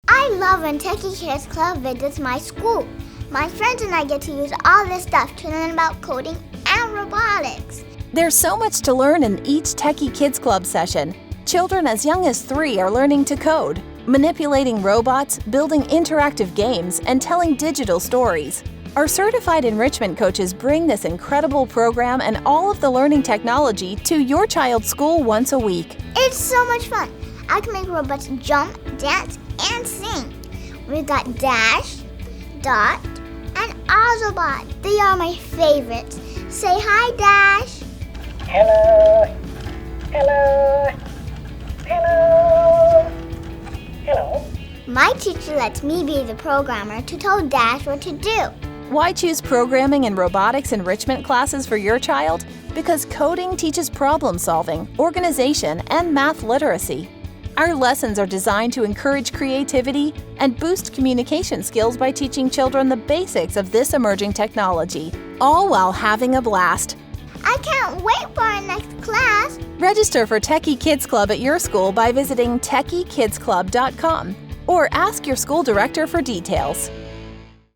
I love when Techie Kids Club visits my school. My friends and I get to use all this stuff to learn about coding and robotics. There's so much to learn in each Techie Kids Club session. Children as young as 3 are learning to code, manipulating robots, building interactive games, and telling digital stories. Our certified enrichment coaches bring this incredible program and all of the learning technology to your child's school once a week. It's so much fun. I can make robots jump, dance, and sing. We've got Dash, Dot, and Ozobot. They are my favorites. Say hi, Dash. Hello. Hello. Hello. Hello. My teacher lets me be the programmer to tell Dash what to do. Why choose programming and robotics enrichment classes for your child? Because coding teaches problem solving, organization, and math literacy. Our lessons are designed to encourage creativity and boost communication skills by teaching children the basics of this emerging technology, all while having a blast. I can't wait for our next class. Register for Techie Kids Club at your school by visiting techiekidsclub.com or ask your school director for details.